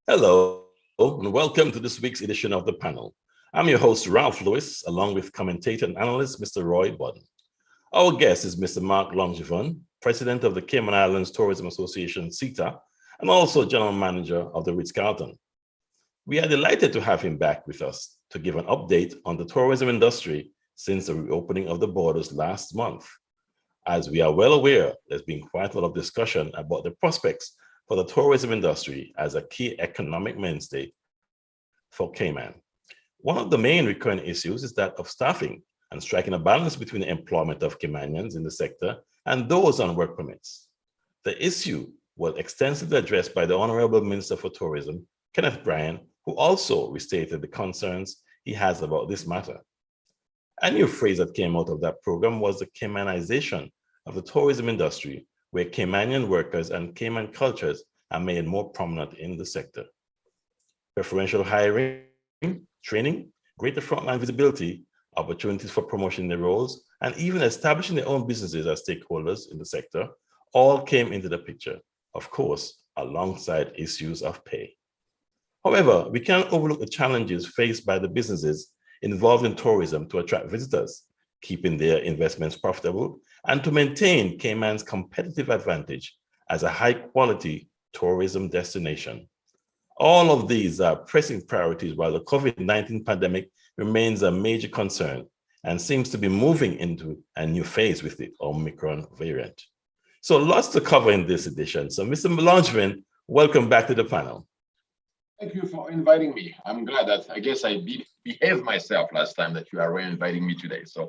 Hello, and welcome to this week's edition of the panel. I'm your host, Ralph Lewis, along with commentator and analyst, Mr. Roy Budden. Our guest is Mr. Mark Langevin, President of the Cayman Islands Tourism Association, CITA, and also General Manager of the Ritz-Carlton. We are delighted to have him back with us to give an update on the tourism industry since the reopening of the borders last month. As we are well aware, there's been quite a lot of discussion about the prospects for the tourism industry as a key economic mainstay for Cayman. One of the main recurrent issues is that of staffing and striking a balance between the employment of Caymanians in the sector and those on work permits. The issue was extensively addressed by the Honorable Minister for Tourism, Kenneth Bryan, who also restated the concerns he has about this matter. A new phrase that came out of that program was the Caymanization of the tourism industry, where Caymanian workers and Cayman cultures are made more prominent in the sector. Preferential hiring, training, greater frontline visibility, opportunities for promotion in their roles, and even establishing their own businesses as stakeholders in the sector all came into the picture, of course, alongside issues of pay. However, we can't overlook the challenges faced by the businesses involved in tourism to attract visitors, keeping their investments profitable, and to maintain Cayman's competitive advantage as a high-quality tourism destination. All of these are pressing priorities while the COVID-19 pandemic remains a major concern and seems to be moving into a new phase with the Omicron variant. So lots to cover in this edition. So Mr. Langevin, welcome back to the panel. Thank you for inviting me. I'm glad that I guess I behaved myself last time that you are re-inviting me today. So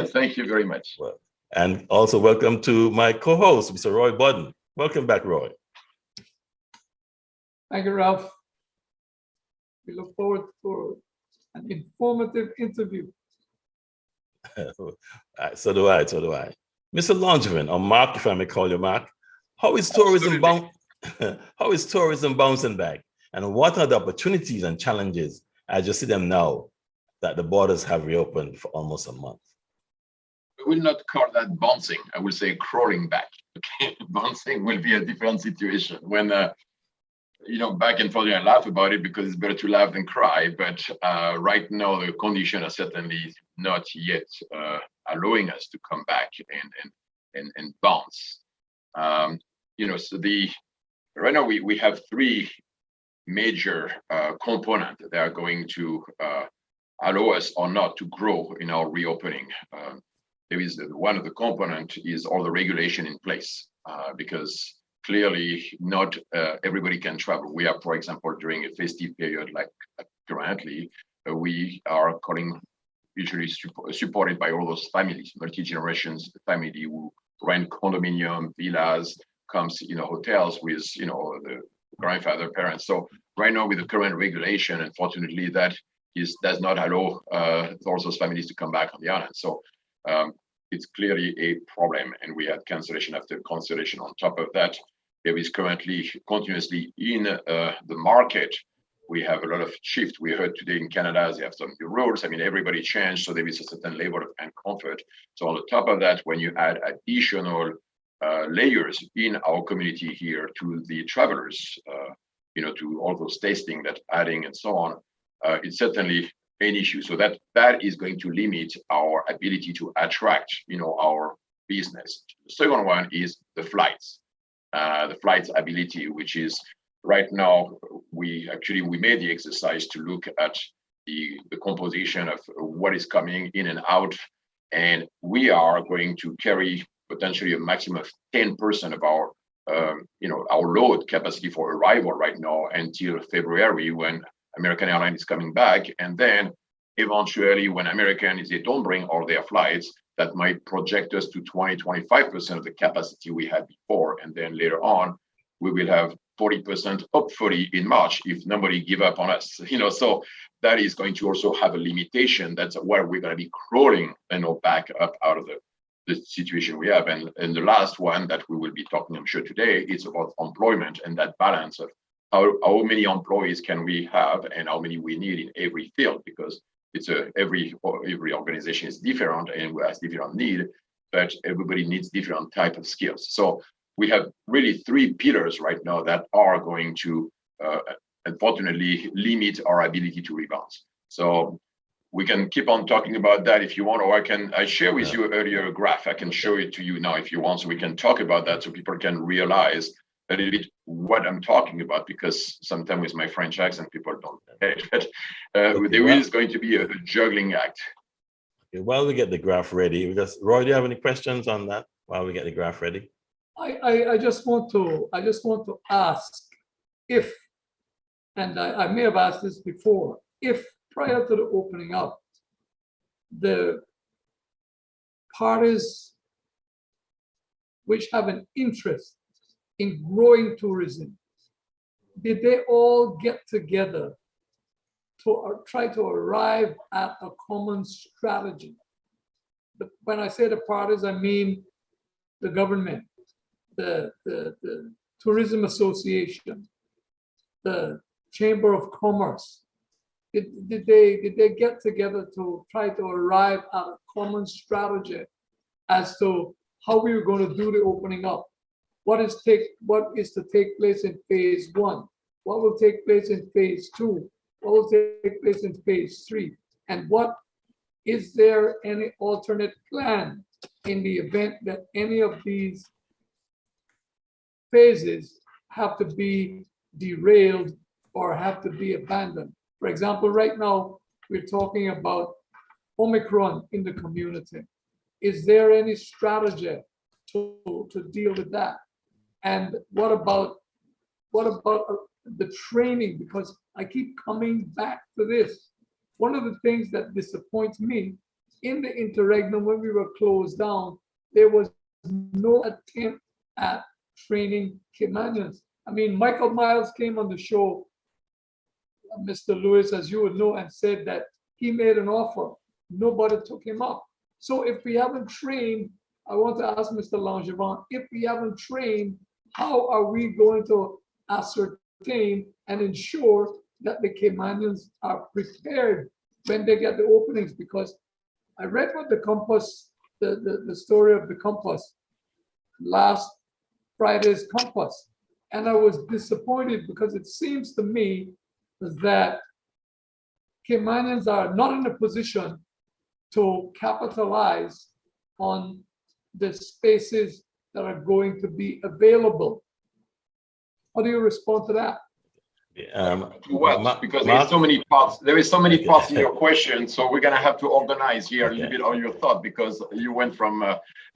thank you very much. Well, and also welcome to my co-host, Mr. Roy Budden. Welcome back, Roy. Thank you, Ralph. We look forward to an informative interview. So do I. Mr. Langevin, or Mark, if I may call you Mark, how is tourism bouncing back? And what are the opportunities and challenges as you see them now that the borders have reopened for almost a month? I will not call that bouncing. I will say crawling back. Okay, bouncing will be a different situation. When back and forth, I laugh about it because it's better to laugh than cry. But right now, the conditions are certainly not yet allowing us to come back and bounce. So right now we have three major components that are going to allow us or not to grow in our reopening. There is one of the components is all the regulation in place because clearly not everybody can travel. We are, for example, during a festive period like currently, we are usually supported by all those families, multi-generations family who rent condominium, villas, comes, hotels with, the grandfather, parents. So right now with the current regulation, unfortunately, that does not allow all those families to come back on the island. So it's clearly a problem, and we had cancellation after cancellation. On top of that, there is currently continuously in the market, we have a lot of shift. We heard today in Canada, they have some new rules. I mean, everybody changed, so there is a certain level of uncomfort. So on the top of that, when you add additional layers in our community here to the travelers, to all those tasting that adding and so on, it's certainly an issue. So that is going to limit our ability to attract, our business. The second one is the flights ability, which is right now we made the exercise to look at the composition of what is coming in and out, and we are going to carry potentially a maximum of 10% of our our load capacity for arrival right now until February when American Airlines is coming back, and then eventually when American, they don't bring all their flights, that might project us to 20-25% of the capacity we had before, and then later on we will have 40% hopefully in March if nobody give up on us. So that is going to also have a limitation. That's where we're going to be crawling back up out of the situation we have. And the last one that we will be talking, I'm sure today, is about employment and that balance of how many employees can we have and how many we need in every field, because it's every organization is different and has different need, but everybody needs different type of skills. So we have really three pillars right now that are going to unfortunately limit our ability to rebound. So we can keep on talking about that if you want, or I share with you earlier a graph. I can show it to you now if you want, so we can talk about that so people can realize a little bit what I'm talking about, because sometimes with my French accent, people don't pay it. But there is going to be a juggling act. Okay, while we get the graph ready, Roy, do you have any questions on that while we get the graph ready? I just want to ask if, and I may have asked this before, if prior to the opening up, the parties which have an interest in growing tourism, did they all get together to try to arrive at a common strategy? But when I say the parties, I mean the government, the tourism association, the Chamber of Commerce. Did they get together to try to arrive at a common strategy as to how we were going to do the opening up? What is to take place in phase 1? What will take place in phase 2? What will take place in phase 3? And what is there any alternate plan in the event that any of these phases have to be derailed or have to be abandoned? For example, right now, we're talking about Omicron in the community. Is there any strategy to deal with that? And what about the training? Because I keep coming back to this. One of the things that disappoints me, in the interregnum when we were closed down, there was no attempt at training Caymanians. I mean, Michael Miles came on the show, Mr. Lewis, as you would know, and said that he made an offer. Nobody took him up. So if we haven't trained, I want to ask Mr. Langevin, if we haven't trained, how are we going to ascertain and ensure that the Caymanians are prepared when they get the openings? Because I read what the Compass, the story of the Compass, last Friday's Compass, and I was disappointed because it seems to me that Caymanians are not in a position to capitalize on the spaces that are going to be available. How do you respond to that? What? Because there's so many parts. There is so many parts in your question, so we're gonna have to organize here a little bit on your thought, because you went from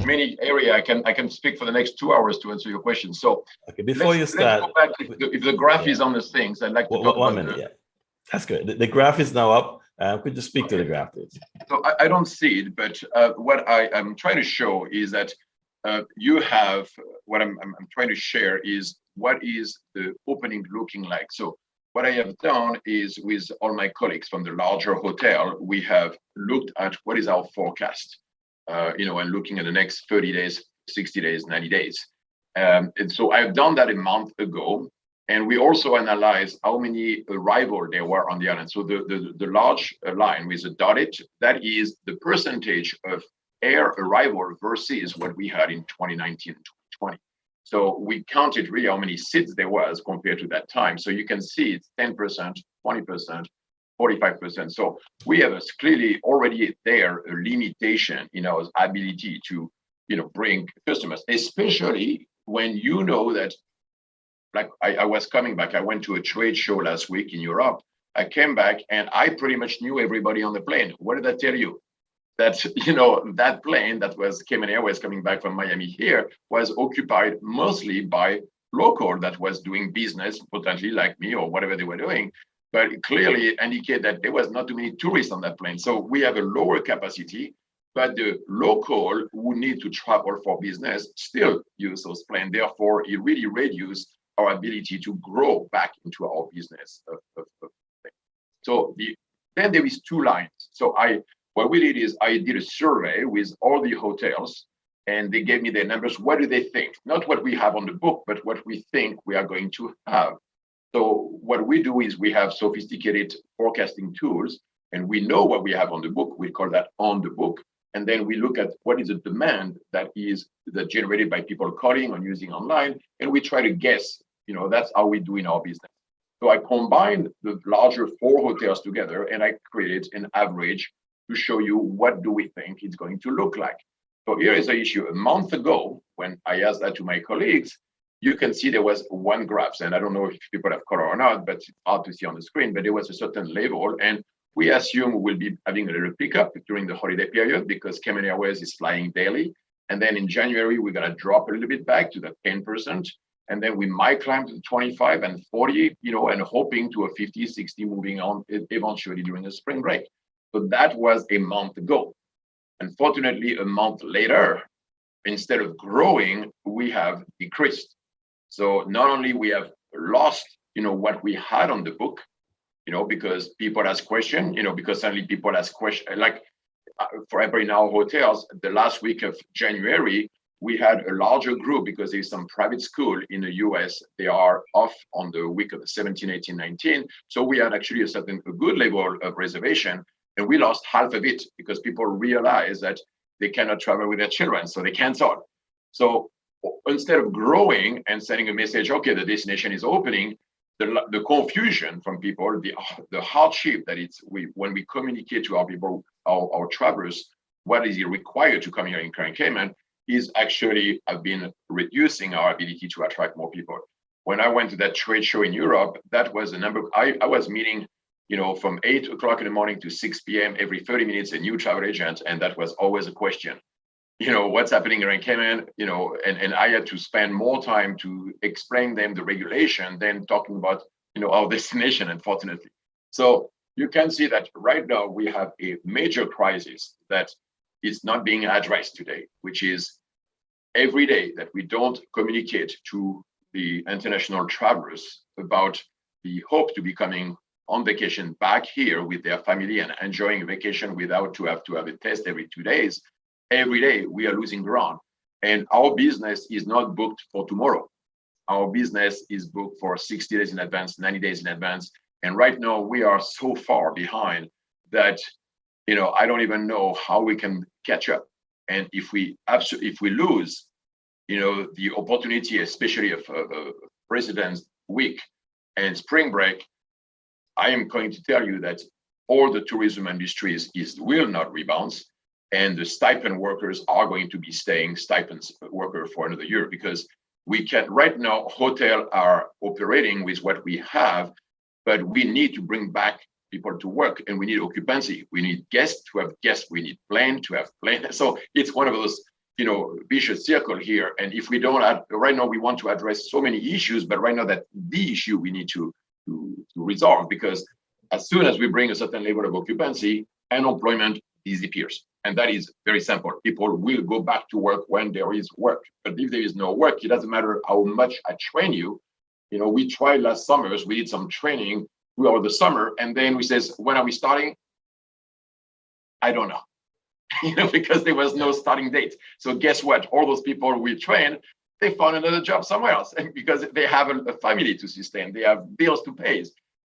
many area. I can speak for the next 2 hours to answer your question. So before you start, let's go back. If the graph is on the things, I'd like to talk one about minute. Yeah, that's good. The graph is now up. Could you speak to the graph, please? So I don't see it, but what I'm trying to show is that you have what I'm trying to share is what is the opening looking like. So what I have done is, with all my colleagues from the larger hotel, we have looked at what is our forecast, and looking at the next 30 days, 60 days, 90 days. And so I've done that a month ago. And we also analyzed how many arrivals there were on the island. So the large line with the dotted, that is the percentage of air arrival versus what we had in 2019 and 2020. So we counted really how many seats there was compared to that time. So you can see it's 10%, 20%, 45%. So we have clearly already there a limitation in our ability to, bring customers, especially when you know that. Like I was coming back, I went to a trade show last week in Europe. I came back and I pretty much knew everybody on the plane. What did I tell you? That, that plane that was Cayman Airways coming back from Miami here was occupied mostly by local that was doing business, potentially like me or whatever they were doing, but clearly indicate that there was not too many tourists on that plane. So we have a lower capacity, but the local who need to travel for business still use those planes. Therefore, it really reduces our ability to grow back into our business. So then there is two lines. So what we did is I did a survey with all the hotels, and they gave me their numbers. What do they think? Not what we have on the book, but what we think we are going to have. So what we do is we have sophisticated forecasting tools, and we know what we have on the book. We call that on the book. And then we look at what is the demand that generated by people calling or using online, and we try to guess. That's how we do in our business. So I combined the larger 4 hotels together and I created an average to show you what do we think it's going to look like. So here is the issue. A month ago, when I asked that to my colleagues, you can see there was one graph, and I don't know if people have color or not, but it's hard to see on the screen, but there was a certain level, and we assume we'll be having a little pickup during the holiday period because Cayman Airways is flying daily. And then in January, we're going to drop a little bit back to the 10%. And then we might climb to 25 and 40, and hoping to a 50, 60 moving on eventually during the spring break. So that was a month ago. Unfortunately, a month later, instead of growing, we have decreased. So not only we have lost, what we had on the book, because people ask questions, because suddenly people ask questions, like for example, in our hotels, the last week of January, we had a larger group because there's some private school in the US. They are off on the week of the 17, 18, 19. So we had actually a good level of reservation, and we lost half of it because people realized that they cannot travel with their children, so they canceled. So instead of growing and sending a message, okay, the destination is opening, the confusion from people, the hardship that when we communicate to our people, our travelers, what is it required to come here in Grand Cayman, is actually have been reducing our ability to attract more people. When I went to that trade show in Europe, that was a number. I was meeting, from 8 o'clock in the morning to 6 p.m. every 30 minutes, a new travel agent, and that was always a question. What's happening in Cayman, and I had to spend more time to explain them the regulation than talking about, our destination, unfortunately. So you can see that right now we have a major crisis that is not being addressed today, which is every day that we don't communicate to the international travelers about the hope to be coming on vacation back here with their family and enjoying a vacation without to have a test every 2 days. Every day we are losing ground, and our business is not booked for tomorrow. Our business is booked for 60 days in advance, 90 days in advance. And right now we are so far behind that, I don't even know how we can catch up. And if we lose, the opportunity, especially of President's Week and spring break, I am going to tell you that all the tourism industries will not rebound. And the stipend workers are going to be staying stipends worker for another year, because we can right now, hotels are operating with what we have, but we need to bring back people to work, and we need occupancy. We need guests to have guests. We need plane to have plane. So it's one of those, vicious circle here. And if we don't right now, we want to address so many issues, but right now that the issue we need to resolve, because as soon as we bring a certain level of occupancy, unemployment disappears. And that is very simple. People will go back to work when there is work. But if there is no work, it doesn't matter how much I train you. We tried last summer, we did some training throughout the summer, and then we says, when are we starting? I don't know, because there was no starting date. So guess what? All those people we trained, they found another job somewhere else, because they have a family to sustain, they have bills to pay.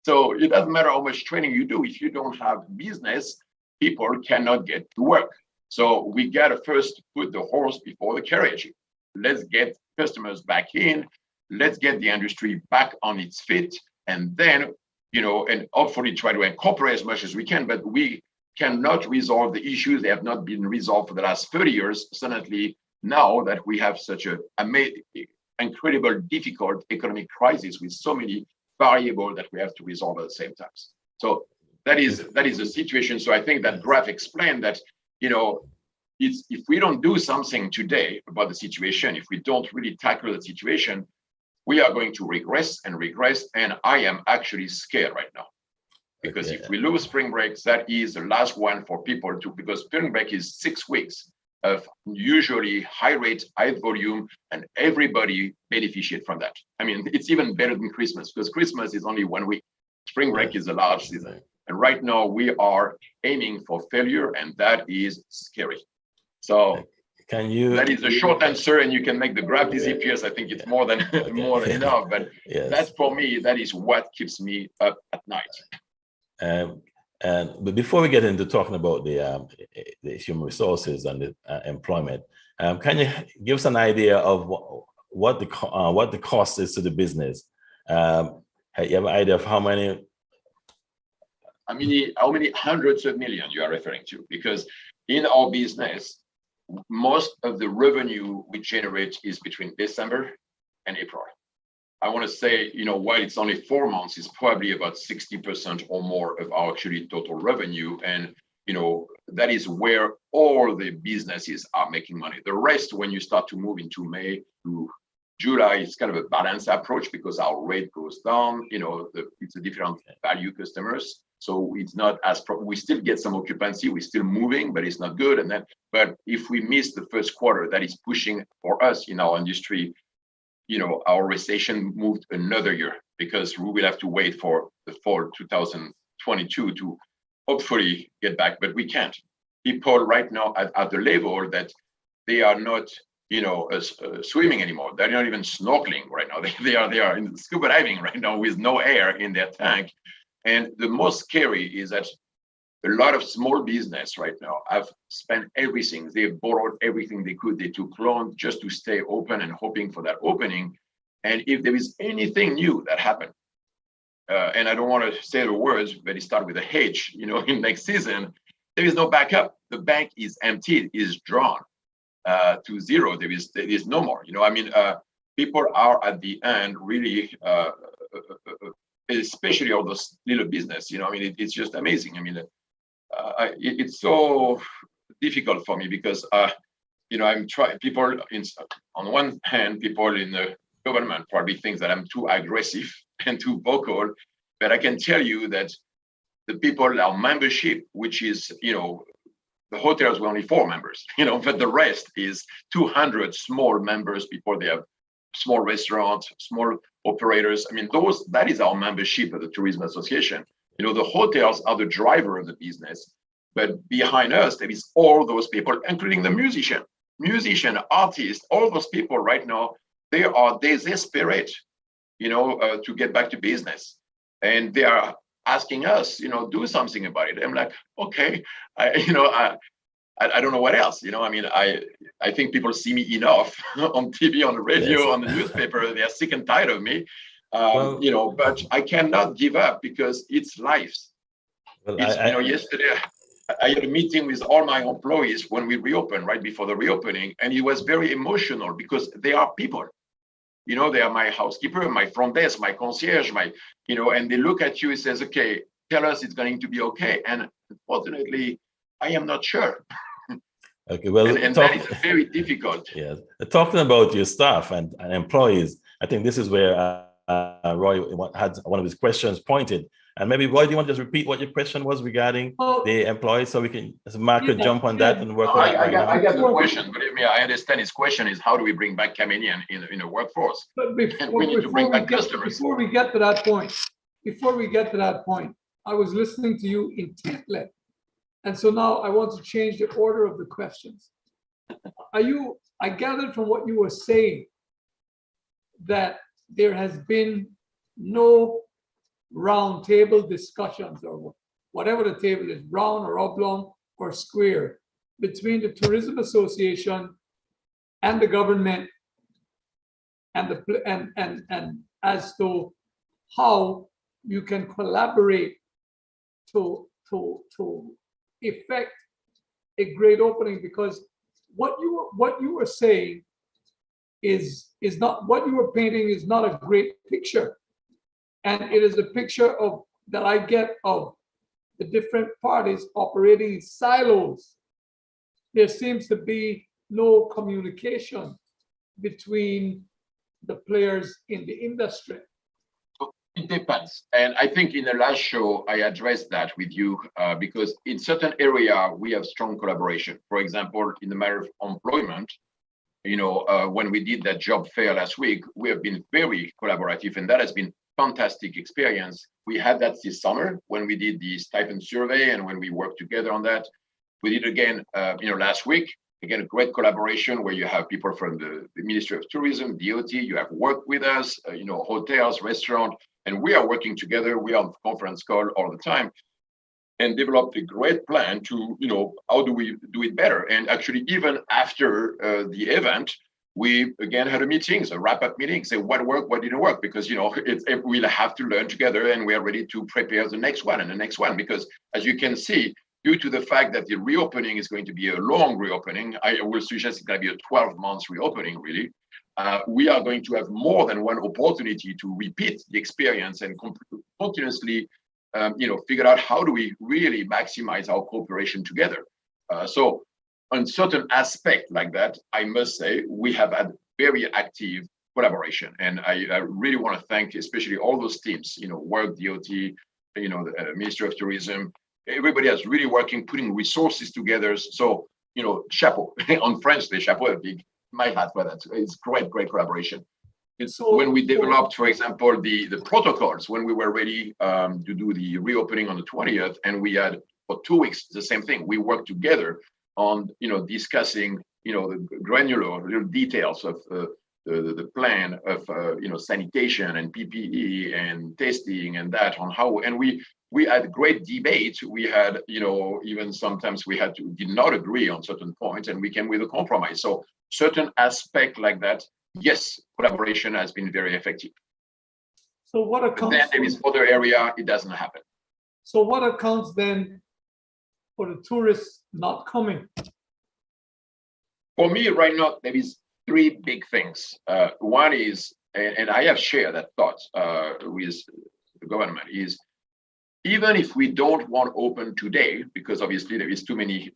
So it doesn't matter how much training you do. If you don't have business, people cannot get to work. So we got to first put the horse before the carriage. Let's get customers back in. Let's get the industry back on its feet. And then, and hopefully try to incorporate as much as we can. But we cannot resolve the issues. They have not been resolved for the last 30 years. Suddenly, now that we have such an incredible, difficult economic crisis with so many variables that we have to resolve at the same time. So that is the situation. So I think that graph explained that, if we don't do something today about the situation, if we don't really tackle the situation, we are going to regress. And I am actually scared right now. Because if we lose spring break, that is the last one for people because spring break is 6 weeks of usually high rate, high volume, and everybody benefited from that. I mean, it's even better than Christmas, because Christmas is only 1 week. Spring break is a large season. And right now we are aiming for failure, and that is scary. So that is a short answer, and you can make the graph disappear. I think it's more than enough. But that, for me, that is what keeps me up at night. But before we get into talking about the human resources and the employment, can you give us an idea of what the cost is to the business? You have an idea of how many? How many hundreds of millions you are referring to? Because in our business, most of the revenue we generate is between December and April. I want to say, while it's only 4 months, it's probably about 60% or more of our actually total revenue. And, that is where all the businesses are making money. The rest, when you start to move into May to July, it's kind of a balanced approach because our rate goes down, it's a different value customers. So it's not as, we still get some occupancy, we're still moving, but it's not good. But if we miss the first quarter, that is pushing for us in our industry, our recession moved another year because we will have to wait for the fall 2022 to hopefully get back, but we can't. People right now at the level that they are not, swimming anymore. They're not even snorkeling right now. They are in scuba diving right now with no air in their tank. And the most scary is that a lot of small business right now have spent everything. They borrowed everything they could. They took loans just to stay open and hoping for that opening. And if there is anything new that happened, and I don't want to say the words, but it started with a H, in next season, there is no backup. The bank is empty, is drawn to zero. There is no more. People are at the end really, especially all those little business. It's just amazing. It's so difficult for me because I'm trying. People on one hand, people in the government probably think that I'm too aggressive and too vocal, but I can tell you that the people, our membership, which is the hotels were only 4 members, but the rest is 200 small members. People, they have small restaurants, small operators. That is our membership of the Tourism Association. The hotels are the driver of the business, but behind us, there is all those people, including the musician, artists, all those people right now, they are desperate, to get back to business. And they are asking us, do something about it. I'm like, okay, I don't know what else, I think people see me enough on TV, on the radio, Yes. on the newspaper. They are sick and tired of me. But I cannot give up because it's lives. Well, Yesterday I had a meeting with all my employees when we reopened, right before the reopening, and it was very emotional because they are people. They are my housekeeper, my front desk, my concierge, and they look at you and says, okay, tell us it's going to be okay. And unfortunately, I am not sure. Okay, well, and that is very difficult. Yes, talking about your staff and employees, I think this is where Roy had one of his questions pointed. And maybe, Roy, do you want to just repeat what your question was regarding the employees, so we can, as Mark could jump on that and work on it right now? I got the question, but I understand his question is how do we bring back chameleon in the workforce? But we need to bring back customers. Before we get to that point, I was listening to you intently. And so now I want to change the order of the questions. I gathered from what you were saying that there has been no round table discussions or whatever the table is, round or oblong or square, between the Tourism Association and the government and as to how you can collaborate to effect a great opening, because what you were saying is not what you were painting is not a great picture, and it is a picture of that I get of the different parties operating in silos. There seems to be no communication between the players in the industry. It depends. And I think in the last show, I addressed that with you because in certain area, we have strong collaboration. For example, in the matter of employment, when we did that job fair last week, we have been very collaborative, and that has been fantastic experience. We had that this summer when we did the stipend survey and when we worked together on that. We did again, last week. Again, a great collaboration where you have people from the Ministry of Tourism, DOT, you have worked with us, hotels, restaurant, and we are working together. We are on conference call all the time and developed a great plan to, how do we do it better? And actually, even after the event, we again had a meeting, a wrap-up meeting, say what worked, what didn't work, because we'll have to learn together, and we are ready to prepare the next one and the next one. Because as you can see, due to the fact that the reopening is going to be a long reopening, I will suggest it's going to be a 12-month reopening, really. We are going to have more than one opportunity to repeat the experience and continuously, figure out how do we really maximize our cooperation together. So on certain aspect like that, I must say we have had very active collaboration, and I really want to thank especially all those teams, Work, DOT, the Ministry of Tourism. Everybody is really working, putting resources together. So, chapeau. On French, they chapeau, my hat for that. It's great collaboration. It's when we developed, for example, the protocols, when we were ready to do the reopening on the 20th, and we had for 2 weeks the same thing. We worked together on discussing the granular little details of the plan of sanitation and PPE and testing and that on how, and we had great debates. We had even sometimes we did not agree on certain points, and we came with a compromise. So certain aspect like that, yes, collaboration has been very effective. So what accounts? Then there is other area it doesn't happen. So what accounts then for the tourists not coming? For me, right now, there is 3 big things. One is, and I have shared that thought with the government, is even if we don't want to open today, because obviously there is too many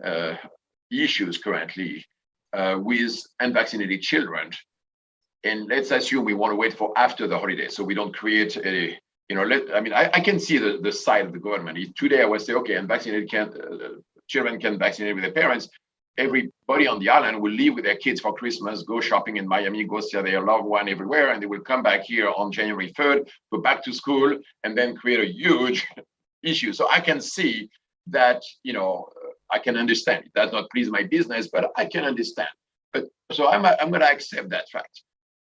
issues currently with unvaccinated children, and let's assume we want to wait for after the holiday, so we don't create a, I can see the side of the government. Today I would say, okay, unvaccinated children can vaccinate with their parents. Everybody on the island will leave with their kids for Christmas, go shopping in Miami, go see their loved one everywhere, and they will come back here on January 3rd, go back to school, and then create a huge issue. So I can see that, I can understand. It does not please my business, but I can understand. But so I'm going to accept that fact.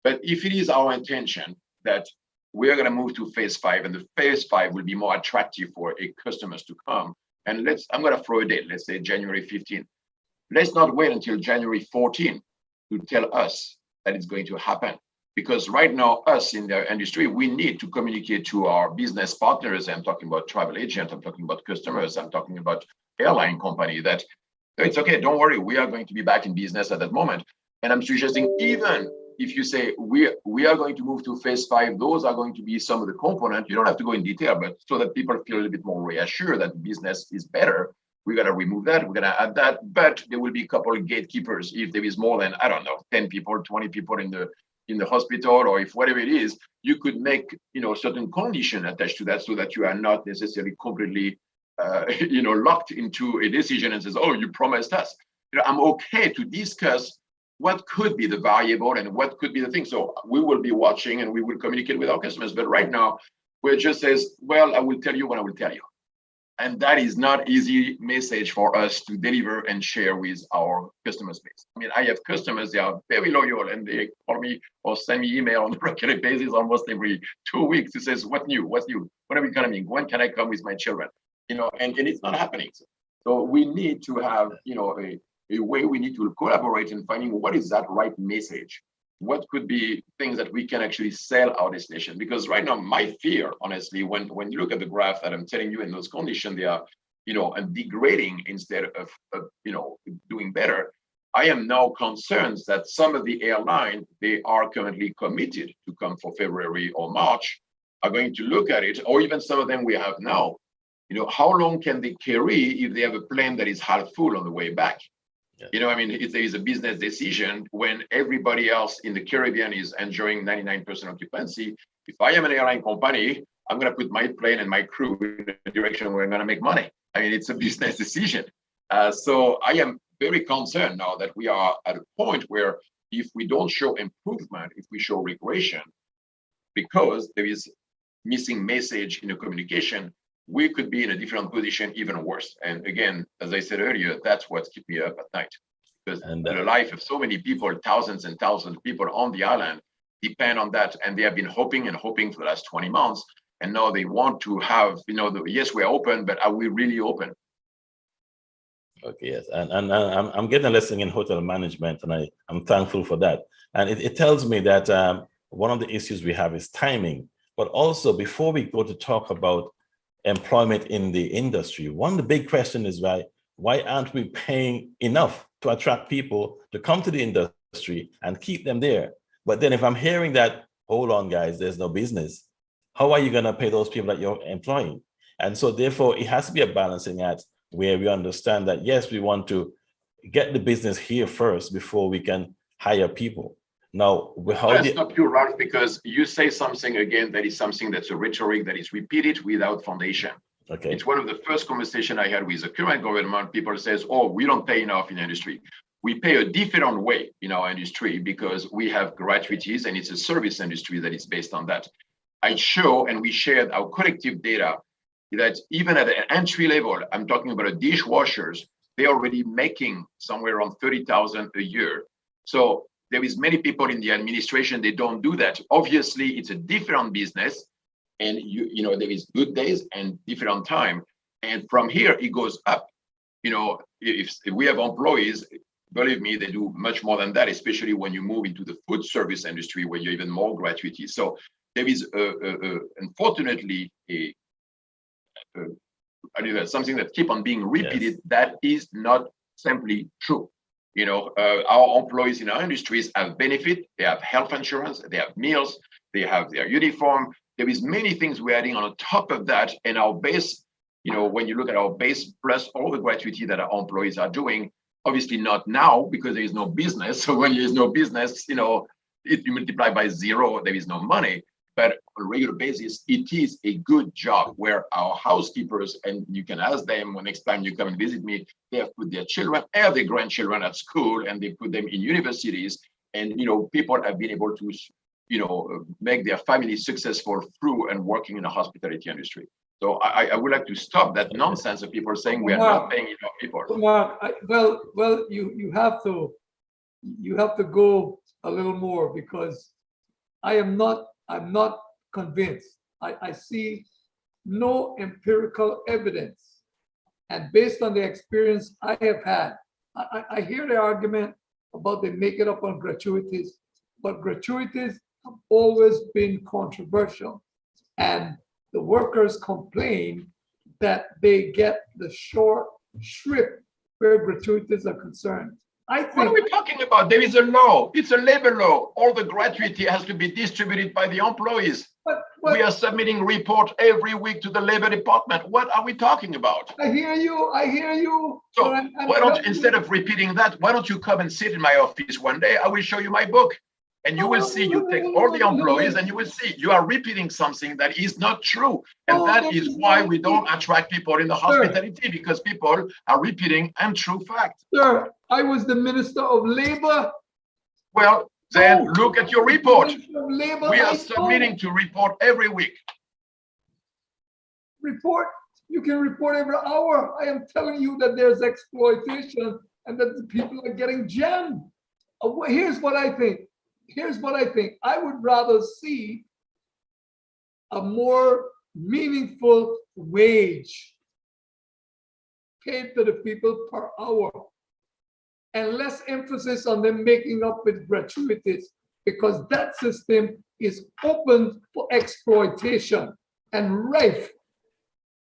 But if it is our intention that we're going to move to phase 5, and the phase 5 will be more attractive for customers to come, and I'm going to throw a date, let's say January 15th. Let's not wait until January 14th to tell us that it's going to happen. Because right now, us in the industry, we need to communicate to our business partners. I'm talking about travel agents, I'm talking about customers, I'm talking about airline company, that it's okay, don't worry, we are going to be back in business at that moment. And I'm suggesting, even if you say we are going to move to phase 5, those are going to be some of the components. You don't have to go in detail, but so that people feel a little bit more reassured that business is better, we're going to remove that, we're going to add that, but there will be a couple of gatekeepers. If there is more than, 10 people, 20 people in the hospital, or if whatever it is, you could make certain condition attached to that, so that you are not necessarily completely locked into a decision and says, oh, you promised us. I'm okay to discuss what could be the variable and what could be the thing. So we will be watching and we will communicate with our customers. But right now, we're just says, well, I will tell you when I will tell you. And that is not easy message for us to deliver and share with our customer base. I have customers, they are very loyal, and they call me or send me email on a regular basis almost every 2 weeks to say, what's new? When are we coming? When can I come with my children? And it's not happening. So we need to have, a way we need to collaborate in finding what is that right message. What could be things that we can actually sell our destination? Because right now, my fear, honestly, when you look at the graph that I'm telling you, in those conditions, they are, degrading instead of doing better. I am now concerned that some of the airlines, they are currently committed to come for February or March, are going to look at it, or even some of them we have now. How long can they carry if they have a plane that is half full on the way back? Yeah. If there is a business decision when everybody else in the Caribbean is enjoying 99% occupancy, if I am an airline company, I'm going to put my plane and my crew in a direction where I'm going to make money. It's a business decision. So I am very concerned now that we are at a point where if we don't show improvement, if we show regression, because there is missing message in the communication, we could be in a different position, even worse. And again, as I said earlier, that's what keeps me up at night. Because the life of so many people, thousands and thousands of people on the island, depend on that. And they have been hoping and hoping for the last 20 months. And now they want to have, yes, we're open, but are we really open? Okay, yes, and I'm getting a lesson in hotel management, and I'm thankful for that. And it tells me that one of the issues we have is timing. But also, before we go to talk about employment in the industry, one of the big question is why aren't we paying enough to attract people to come to the industry and keep them there? But then if I'm hearing that, hold on, guys, there's no business, how are you going to pay those people that you're employing? And so therefore, it has to be a balancing act where we understand that, yes, we want to get the business here first before we can hire people. Now, how That's not you, Ralph, because you say something again that is something that's a rhetoric that is repeated without foundation. Okay. It's one of the first conversations I had with the current government. People says, oh, we don't pay enough in industry. We pay a different way in our industry because we have gratuities and it's a service industry that is based on that. I show, and we shared our collective data, that even at an entry level, I'm talking about dishwashers, they're already making somewhere around 30,000 a year. So there is many people in the administration, they don't do that. Obviously, it's a different business, and you know there is good days and different time. And from here, it goes up. You know, if we have employees, believe me, they do much more than that, especially when you move into the food service industry where you're even more gratuity. So there is, unfortunately, something that keep on being repeated. Yes. That is not simply true. You know, our employees in our industries have benefit, they have health insurance, they have meals, they have their uniform. There is many things we're adding on top of that. And our base, you know, when you look at our base plus all the gratuity that our employees are doing, obviously not now because there is no business. So when there is no business, you know, if you multiply by 0, there is no money. But on a regular basis, it is a good job where our housekeepers, and you can ask them when next time you come and visit me, they have put their children and their grandchildren at school and they put them in universities. And, you know, people have been able to, you know, make their family successful through and working in the hospitality industry. So I would like to stop that nonsense of people saying we are not paying enough people. Mark, you have to go a little more because I'm not convinced. I see no empirical evidence. And based on the experience I have had, I hear the argument about they make it up on gratuities, but gratuities have always been controversial. And the workers complain that they get the short shrift where gratuities are concerned. I think, what are we talking about? There is a law. It's a labor law. All the gratuity has to be distributed by the employees. But we are submitting report every week to the labor department. What are we talking about? I hear you. So why don't, instead of repeating that, why don't you come and sit in my office one day? I will show you my book. And you will see, you take all the employees and you will see you are repeating something that is not true. And that is why we don't attract people in the hospitality, because people are repeating untrue facts. Sir, I was the Minister of Labor. Well, then look at your report. We are submitting to report every week. Report? You can report every hour. I am telling you that there's exploitation and that the people are getting jammed. Here's what I think. I would rather see a more meaningful wage paid to the people per hour and less emphasis on them making up with gratuities, because that system is open for exploitation and rife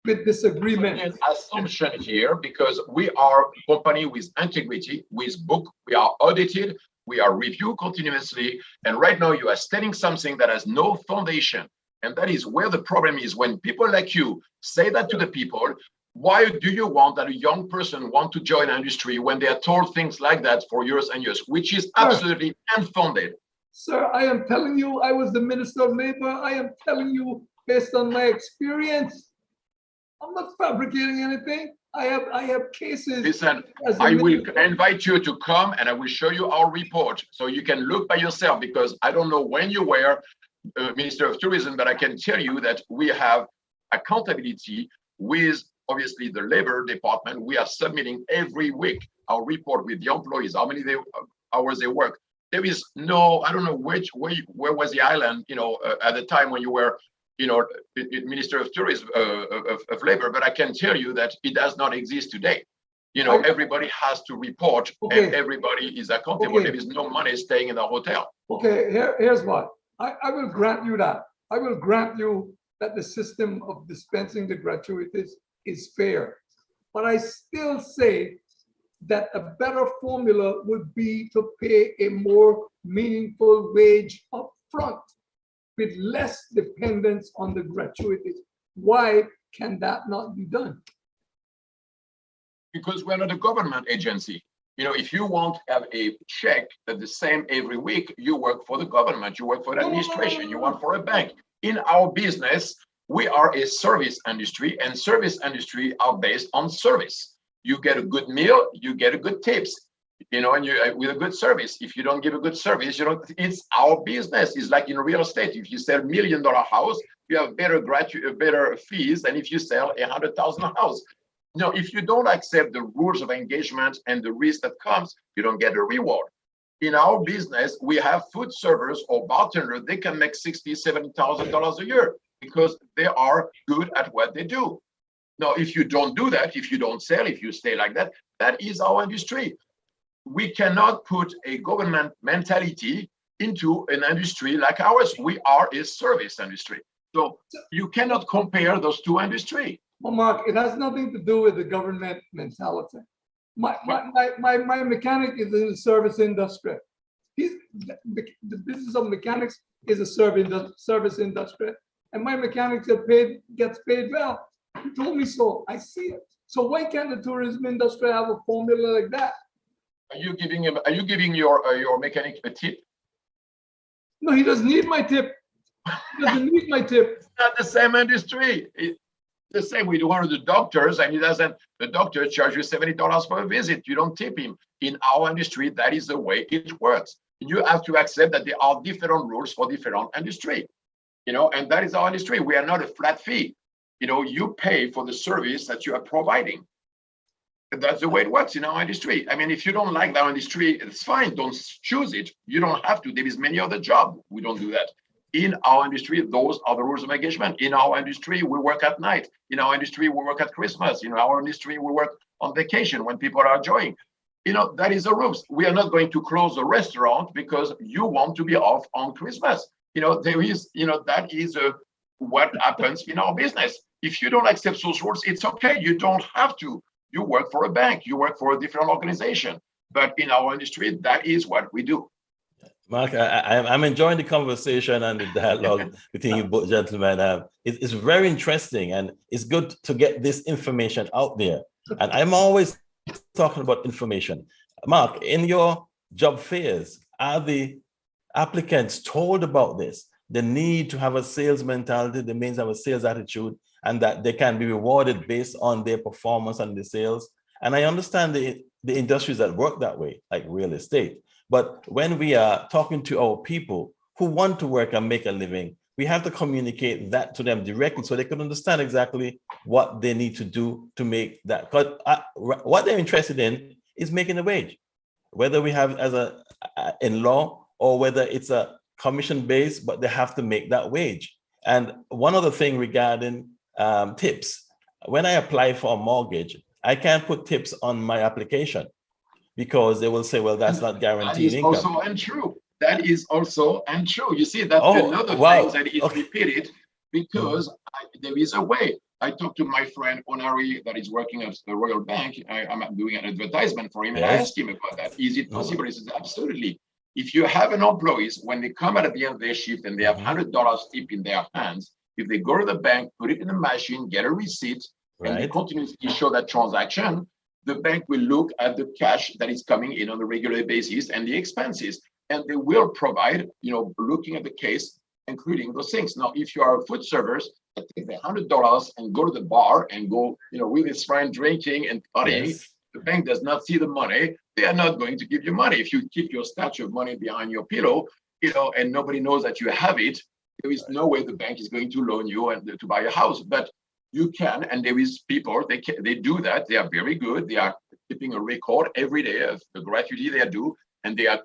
with disagreement. An assumption here, because we are a company with integrity, with book, we are audited, we are reviewed continuously, and right now you are stating something that has no foundation. And that is where the problem is. When people like you say that to the people, why do you want that a young person want to join an industry when they are told things like that for years and years, which is absolutely unfounded? Sir, I am telling you, I was the Minister of Labor. I am telling you based on my experience. I'm not fabricating anything. I have cases. Listen, I will invite you to come and I will show you our report so you can look by yourself, because I don't know when you were Minister of Tourism, but I can tell you that we have accountability with obviously the labor department. We are submitting every week our report with the employees, how many hours they work. There is no, I don't know where was the island, you know, at the time when you were, you know, Minister of Tourism, of Labor, but I can tell you that it does not exist today. Everybody has to report and everybody is accountable. There is no money staying in the hotel. Okay, here's what. I will grant you that. I will grant you that the system of dispensing the gratuities is fair. But I still say that a better formula would be to pay a more meaningful wage up front with less dependence on the gratuities. Why can that not be done? Because we're not a government agency. If you want to have a check that's the same every week, you work for the government, you work for the administration, you work for a bank. In our business, we are a service industry, and service industry are based on service. You get a good meal, you get a good tips, and you with a good service. If you don't give a good service, it's our business. It's like in real estate. If you sell $1 million house, you have better fees than if you sell a $100,000 house. If you don't accept the rules of engagement and the risk that comes, you don't get a reward. In our business, we have food servers or bartenders. They can make $60,000, $70,000 a year because they are good at what they do. Now, if you don't do that, if you don't sell, if you stay like that, that is our industry. We cannot put a government mentality into an industry like ours. We are a service industry. So you cannot compare those two industries. Well, Mark, it has nothing to do with the government mentality. My mechanic is in the service industry. The business of mechanics is a service industry, and my mechanic gets paid well. He told me so. I see it. So why can't the tourism industry have a formula like that? Are you giving your mechanic a tip? No, he doesn't need my tip. He doesn't need my tip. It's not the same industry. The same with one of the doctors, and the doctor charges you $70 for a visit. You don't tip him. In our industry, that is the way it works. You have to accept that there are different rules for different industry, and that is our industry. We are not a flat fee. You pay for the service that you are providing. And that's the way it works in our industry. I mean, if you don't like our industry, it's fine. Don't choose it. You don't have to. There is many other jobs. We don't do that. In our industry, those are the rules of engagement. In our industry, we work at night. In our industry, we work at Christmas. In our industry, we work on vacation when people are enjoying. That is the rules. We are not going to close a restaurant because you want to be off on Christmas. There is, that is what happens in our business. If you don't accept those rules, it's okay. You don't have to. You work for a bank. You work for a different organization. But in our industry, that is what we do. Mark, I'm enjoying the conversation and the dialogue between you both gentlemen. It's very interesting, and it's good to get this information out there. And I'm always talking about information. Mark, in your job fairs, are the applicants told about this? The need to have a sales mentality, the means of a sales attitude, and that they can be rewarded based on their performance and the sales. And I understand the industries that work that way, like real estate. But when we are talking to our people who want to work and make a living, we have to communicate that to them directly so they can understand exactly what they need to do to make that. Because what they're interested in is making a wage, whether we have as in law or whether it's a commission based, but they have to make that wage. And one other thing regarding tips, when I apply for a mortgage, I can't put tips on my application, because they will say, well, that's not guaranteed income. That is also untrue. That is also untrue. You see, that's another thing that is repeated because there is a way. I talked to my friend Onari that is working at the Royal Bank. I'm doing an advertisement for him, and I asked him about that. Is it possible? He says, absolutely. If you have an employee, when they come out at the end of their shift and they have $100 tip in their hands, if they go to the bank, put it in the machine, get a receipt, and they continuously show that transaction, the bank will look at the cash that is coming in on a regular basis and the expenses, and they will provide, looking at the case, including those things. Now, if you are a food servers that take the $100 and go to the bar and go, with his friend drinking and partying, the bank does not see the money. They are not going to give you money. If you keep your stash of money behind your pillow, and nobody knows that you have it, there is no way the bank is going to loan you and to buy a house. But you can, and there is people, they do that. They are very good. They are keeping a record every day of the gratuity they do, and they are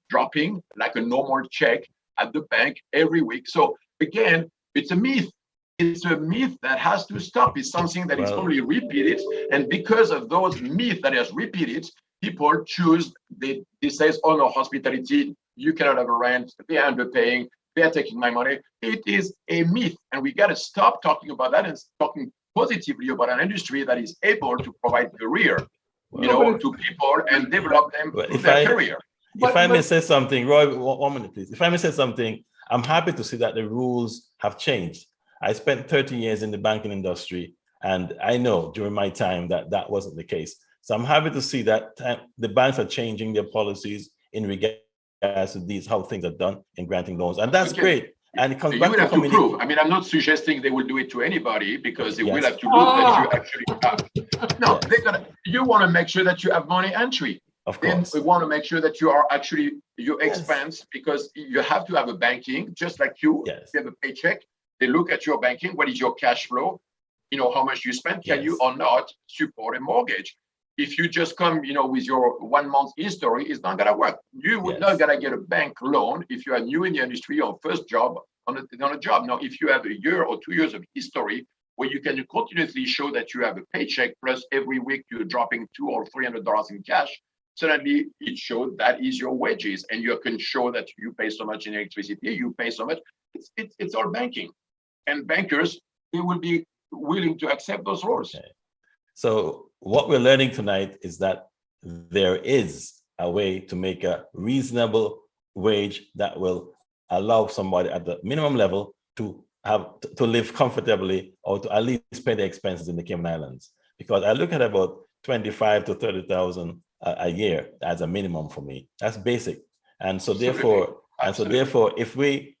dropping like a normal check at the bank every week. So again, it's a myth. it's a myth that has to stop. It's something that is only repeated. And because of those myths that is repeated, people choose, they say, oh no, hospitality, you cannot have a rent, they're underpaying, they're taking my money. It is a myth. And we got to stop talking about that and talking positively about an industry that is able to provide career, to people and develop them in their career. If I may say something, Roy, 1 minute, please. If I may say something, I'm happy to see that the rules have changed. I spent 30 years in the banking industry, and I know during my time that wasn't the case. So I'm happy to see that the banks are changing their policies in regards to these, how things are done in granting loans. And that's great. And it comes back to prove. I mean, I'm not suggesting they will do it to anybody, because they will have to look that you actually have. No, you want to make sure that you have money entry. Of course. Then we want to make sure that you are actually your expense, because you have to have a banking, just like you. Yes. You have a paycheck. They look at your banking. What is your cash flow? How much you spend. Can you or not support a mortgage? If you just come, with your 1 month history, it's not gonna work. You would not gonna get a bank loan if you are new in the industry or first job on a job. Now, if you have a year or 2 years of history where you can continuously show that you have a paycheck, plus every week you're dropping $200 or $300 in cash, suddenly it shows that is your wages, and you can show that you pay so much in electricity, you pay so much. It's all banking, and bankers, they will be willing to accept those rules. Okay. So what we're learning tonight is that there is a way to make a reasonable wage that will allow somebody at the minimum level to live comfortably, or to at least pay the expenses in the Cayman Islands. Because I look at about 25 to 30,000 a year as a minimum for me. That's basic. And so therefore, if we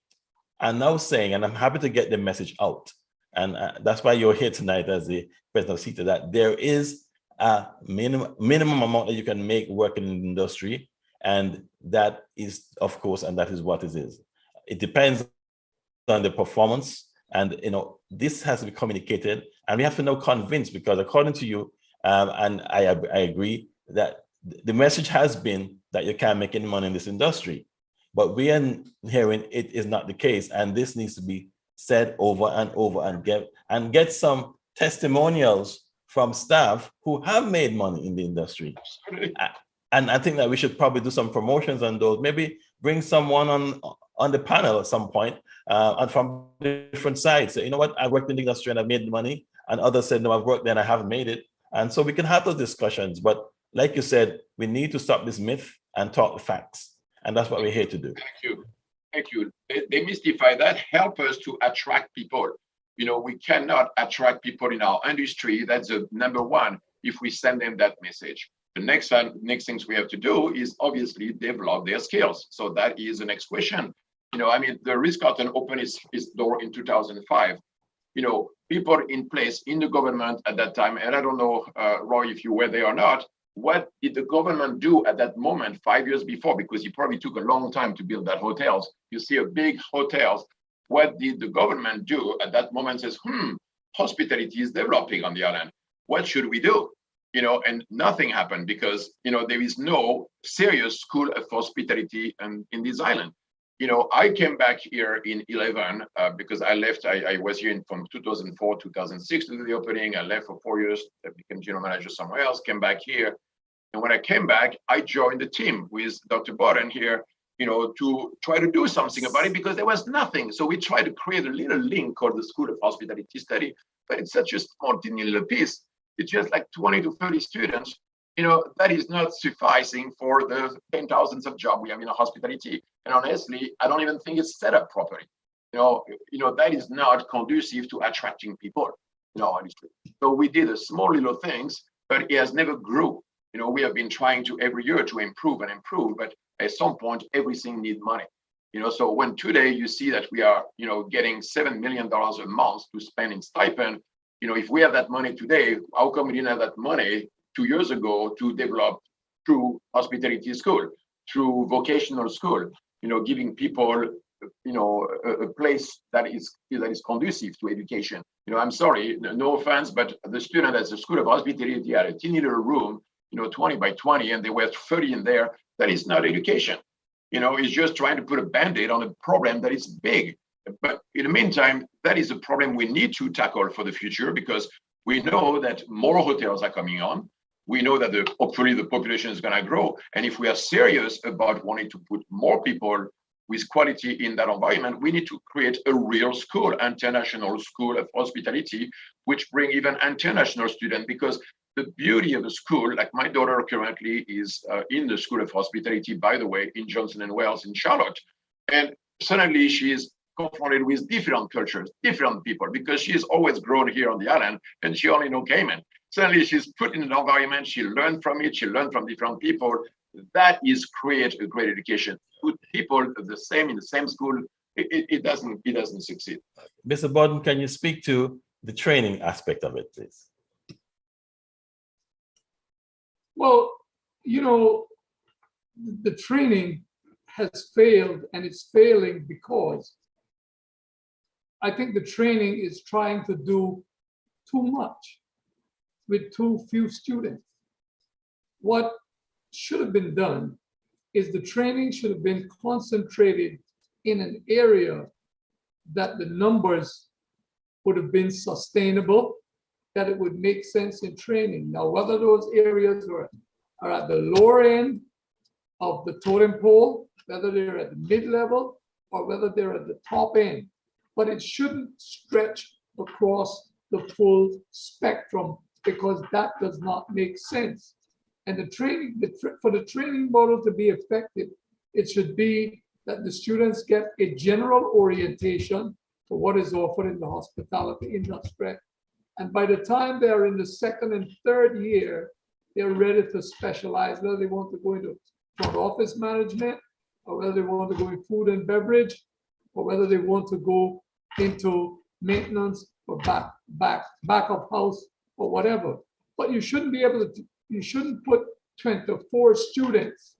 are now saying, and I'm happy to get the message out, and that's why you're here tonight as the president of CETA, that there is a minimum amount that you can make working in the industry, and that is, of course, and that is what it is. It depends on the performance, and this has to be communicated, and we have to now convince, because according to you, and I agree that the message has been that you can't make any money in this industry, but we are hearing it is not the case, and this needs to be said over and over, and get some testimonials from staff who have made money in the industry. And I think that we should probably do some promotions on those. Maybe bring someone on the panel at some point, and from different sides. So, you know what, I worked in the industry and I've made money, and others said, no, I've worked there and I haven't made it. And so we can have those discussions. But like you said, we need to stop this myth and talk the facts. And that's what we're here to do. Thank you. They mystify that, help us to attract people. We cannot attract people in our industry. That's the number one, if we send them that message. The next things we have to do is obviously develop their skills. So that is the next question. The Ritz-Carlton opened its door in 2005. People in place in the government at that time, and I don't know, Roy, if you were there or not, what did the government do at that moment 5 years before? Because it probably took a long time to build that hotels. You see a big hotels. What did the government do at that moment? Says, hospitality is developing on the island. What should we do? And nothing happened, because, there is no serious school of hospitality in this island. I came back here in 11 because I left. I was here from 2004, 2006 to do the opening. I left for 4 years. I became general manager somewhere else, came back here. And when I came back, I joined the team with Dr. Borden here, to try to do something about it, because there was nothing. So we tried to create a little link called the School of Hospitality Study, but it's such a small, tiny little piece. It's just like 20 to 30 students. That is not sufficing for the 10,000s of jobs we have in hospitality. And honestly, I don't even think it's set up properly. That is not conducive to attracting people, honestly. So we did a small little things, but it has never grew. We have been trying to every year to improve, but at some point, everything needs money. So when today you see that we are, getting $7 million a month to spend in stipend, if we have that money today, how come we didn't have that money 2 years ago to develop through hospitality school, through vocational school, giving people, a place that is conducive to education. I'm sorry, no offense, but the student at the School of Hospitality had a teeny little room, 20 by 20, and there were 30 in there. That is not education. It's just trying to put a Band-Aid on a problem that is big. But in the meantime, that is a problem we need to tackle for the future, because we know that more hotels are coming on. We know that hopefully the population is going to grow. And if we are serious about wanting to put more people with quality in that environment, we need to create a real school, international school of hospitality, which bring even international students, because the beauty of the school, like my daughter currently is in the School of Hospitality, by the way, in Johnson & Wales in Charlotte. And suddenly she is confronted with different cultures, different people, because she has always grown here on the island and she only knows Cayman. Suddenly she's put in an environment, she learned from it, she learned from different people. That is create a great education. Put people the same in the same school, it doesn't succeed. Mr. Bodden, can you speak to the training aspect of it, please? Well, you know, the training has failed, and it's failing because I think the training is trying to do too much with too few students. What should have been done is the training should have been concentrated in an area that the numbers would have been sustainable, that it would make sense in training. Now, whether those areas are at the lower end of the totem pole, whether they're at the mid-level, or whether they're at the top end, but it shouldn't stretch across the full spectrum, because that does not make sense. And the training, for the training model to be effective, it should be that the students get a general orientation for what is offered in the hospitality industry. And by the time they're in the second and third year, they're ready to specialize, whether they want to go into front office management, or whether they want to go in food and beverage, or whether they want to go into maintenance or back of house or whatever. But you shouldn't be able to, you shouldn't put 24 students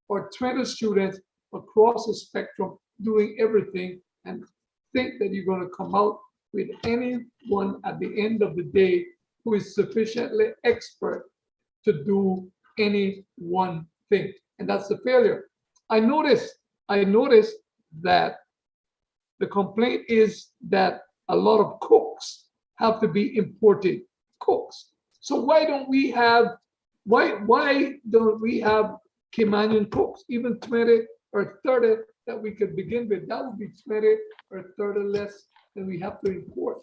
or 20 students across the spectrum doing everything and think that you're going to come out with anyone at the end of the day who is sufficiently expert to do any one thing. And that's the failure. I noticed that the complaint is that a lot of cooks have to be imported cooks. So why don't we have Caymanian cooks, even 20 or 30 that we could begin with? That would be 20 or 30 less than we have to import.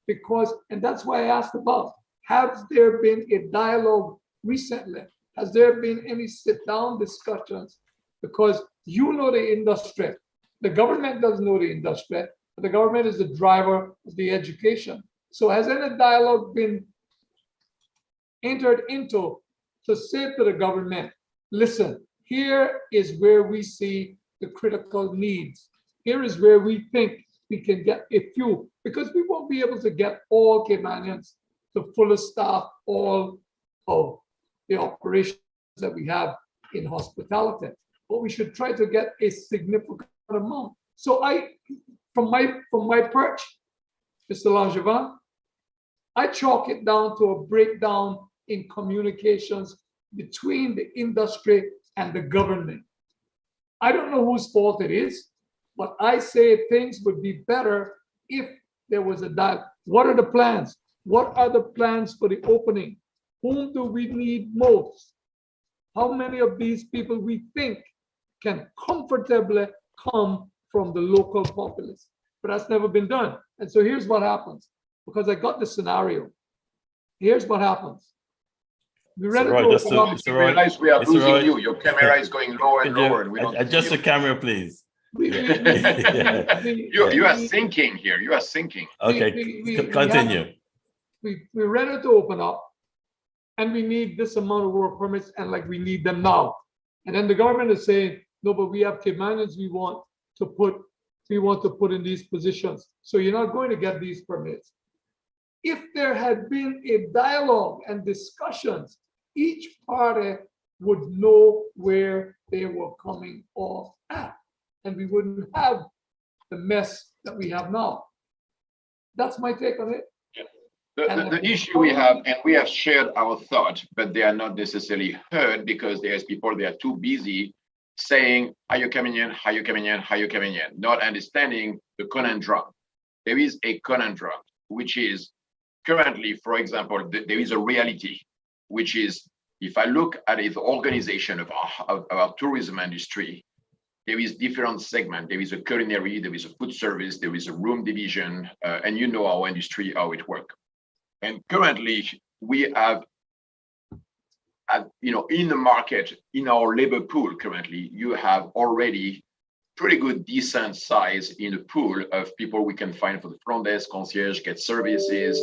Because, and that's why I asked about, has there been a dialogue recently? Has there been any sit-down discussions? Because you know the industry. The government doesn't know the industry, but the government is the driver of the education. So has any dialogue been entered into to say to the government, listen, here is where we see the critical needs. Here is where we think we can get a few, because we won't be able to get all Caymanians to fully staff all of the operations that we have in hospitality. But we should try to get a significant amount. So from my perch, Mr. Langevin, I chalk it down to a breakdown in communications between the industry and the government. I don't know whose fault it is, but I say things would be better if there was a dialogue. What are the plans? What are the plans for the opening? Whom do we need most? How many of these people we think can comfortably come from the local populace? But that's never been done. And so here's what happens, because I got the scenario. Here's what happens. We read it realize we are losing you. Your camera is going lower and lower. And we don't adjust the camera, please. You are sinking here. You are sinking. Okay, continue. We're ready to open up, and we need this amount of work permits, and like we need them now. And then the government is saying, no, but we have Caymanians we want to put in these positions. So you're not going to get these permits. If there had been a dialogue and discussions, each party would know where they were coming off at, and we wouldn't have the mess that we have now. That's my take on it. The issue we have, and we have shared our thoughts, but they are not necessarily heard because there's people that are too busy saying, are you coming in? Are you coming in? Are you coming in? Not understanding the conundrum. There is a conundrum, which is currently, for example, there is a reality, which is if I look at the organization of our tourism industry, there is different segments. There is a culinary, there is a food service, there is a room division, and you know our industry, how it works. And currently, we have, in the market, in our labor pool currently, you have already pretty good, decent size in the pool of people we can find for the front desk, concierge, get services,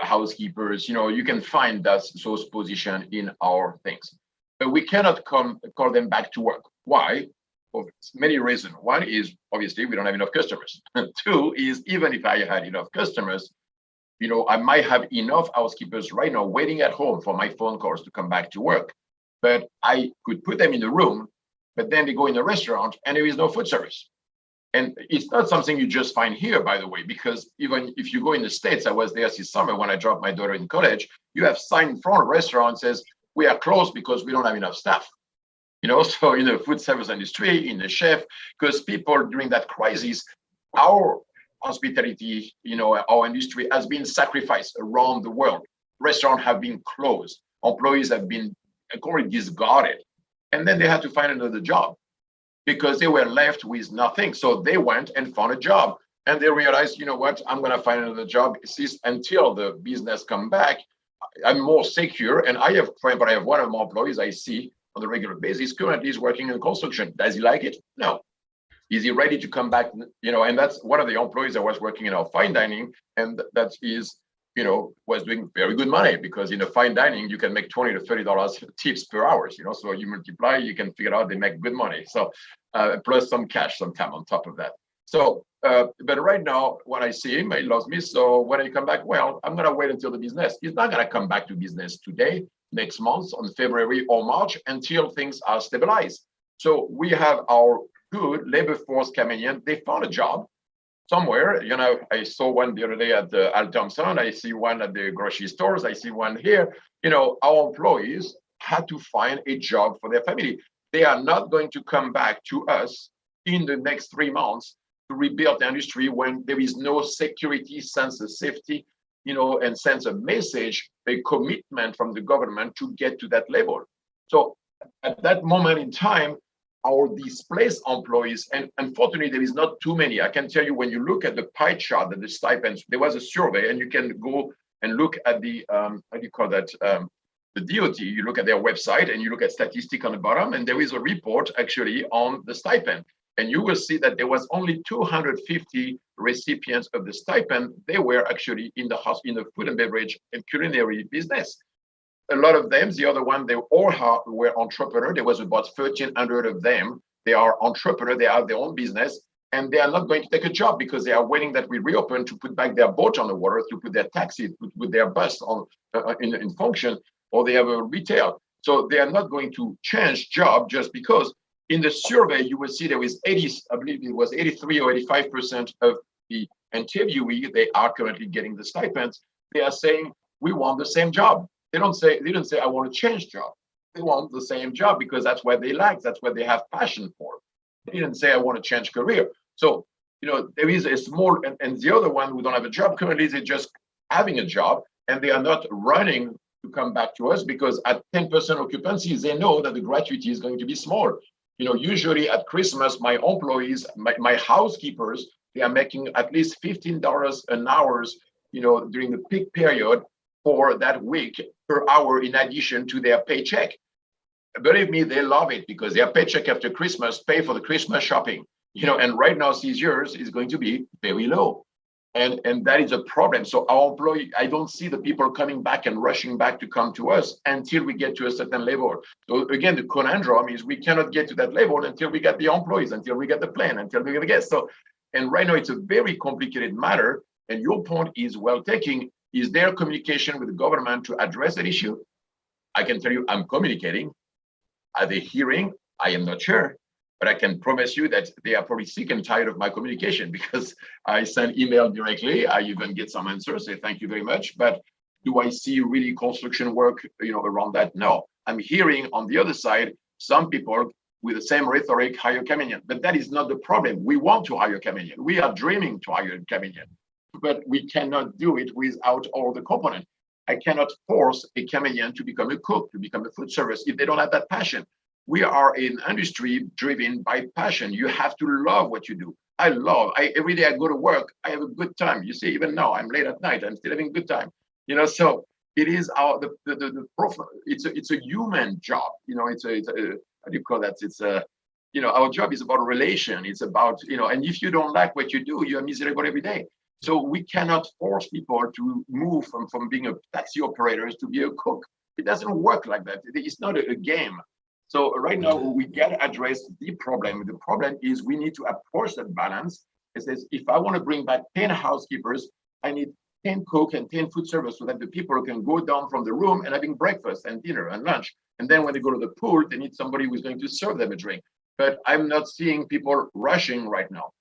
housekeepers. You can find those positions in our things. But we cannot call them back to work. Why? For many reasons. One is obviously we don't have enough customers. And two is even if I had enough customers, I might have enough housekeepers right now waiting at home for my phone calls to come back to work. But I could put them in the room, but then they go in a restaurant and there is no food service. And it's not something you just find here, by the way, because even if you go in the States, I was there this summer when I dropped my daughter in college, you have sign in front of restaurants says, we are closed because we don't have enough staff. So in the food service industry, in the chef, because people during that crisis, our hospitality, our industry has been sacrificed around the world. Restaurants have been closed. Employees have been discarded. And then they had to find another job because they were left with nothing. So they went and found a job. And they realized, what, I'm going to find another job until the business come back. I'm more secure. And I have one of my employees I see on a regular basis currently is working in construction. Does he like it? No. Is he ready to come back? And that's one of the employees that was working in our fine dining. And that is, was doing very good money because in a fine dining, you can make $20 to $30 tips per hour, so you multiply, you can figure out they make good money. So plus some cash sometime on top of that. So, but right now, when I see him, he loves me. So when I come back, well, I'm going to wait until the business. He's not going to come back to business today, next month, on February or March, until things are stabilized. So we have our good labor force coming in. They found a job somewhere. I saw one the other day at the Al Thompson. I see one at the grocery stores. I see one here. Our employees had to find a job for their family. They are not going to come back to us in the next 3 months to rebuild the industry when there is no security, sense of safety, and sense of message, a commitment from the government to get to that level. So at that moment in time, our displaced employees, and unfortunately, there is not too many. I can tell you when you look at the pie chart and the stipends, there was a survey, and you can go and look at the, the DOT, you look at their website and you look at statistic on the bottom, and there is a report actually on the stipend. And you will see that there was only 250 recipients of the stipend. They were actually in the food and beverage and culinary business. A lot of them, the other one, they all were entrepreneurs. There was about 1,300 of them. They are entrepreneurs. They have their own business, and they are not going to take a job because they are waiting that we reopen to put back their boat on the water, to put their taxi, to put their bus on in function, or they have a retail. So they are not going to change job just because. In the survey, you will see there is 83 or 85% of the interviewee, they are currently getting the stipends. They are saying, we want the same job. They didn't say, I want to change job. They want the same job because that's what they like. That's what they have passion for. They didn't say, I want to change career. So, there is a small, and the other one who don't have a job currently, they're just having a job and they are not running to come back to us because at 10% occupancy, they know that the gratuity is going to be small. Usually at Christmas, my employees, my housekeepers, they are making at least $15 an hour, during the peak period for that week per hour in addition to their paycheck. Believe me, they love it because their paycheck after Christmas pay for the Christmas shopping, and right now this year's is going to be very low. And that is a problem. So our employee, I don't see the people coming back and rushing back to come to us until we get to a certain level. So again, the conundrum is we cannot get to that level until we get the employees, until we get the plan, until we get the guests. So, and right now it's a very complicated matter. And your point is well taken. Is there communication with the government to address that issue? I can tell you I'm communicating. Are they hearing? I am not sure. But I can promise you that they are probably sick and tired of my communication because I send email directly. I even get some answers, say thank you very much. But do I see really construction work, around that? No. I'm hearing on the other side, some people with the same rhetoric, hire Kamenian. But that is not the problem. We want to hire Kamenian. We are dreaming to hire Kamenian, but we cannot do it without all the components. I cannot force a Kamenian to become a cook, to become a food service if they don't have that passion. We are in industry driven by passion. You have to love what you do. Every day I go to work, I have a good time. You see, even now I'm late at night, I'm still having a good time. So it is it's a human job. It's a how do you call that? It's our job is about relation. It's about, and if you don't like what you do, you're miserable every day. So we cannot force people to move from being a taxi operators to be a cook. It doesn't work like that. It's not a game. So right now we got to address the problem. The problem is we need to approach that balance. It says, if I want to bring back 10 housekeepers, I need 10 cook and 10 food service so that the people can go down from the room and having breakfast and dinner and lunch. And then when they go to the pool, they need somebody who's going to serve them a drink. But I'm not seeing people rushing right now.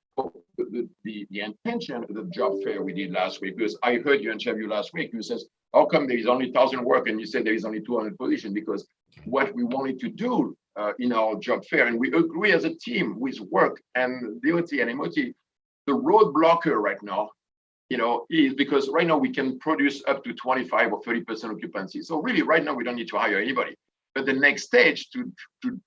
The intention of the job fair we did last week, because I heard your interview last week, you says, how come there is only 1,000 work and you said there is only 200 positions? Because what we wanted to do in our job fair, and we agree as a team with work and DOT and MOT, the roadblocker right now, is because right now we can produce up to 25 or 30% occupancy. So really right now we don't need to hire anybody. But the next stage to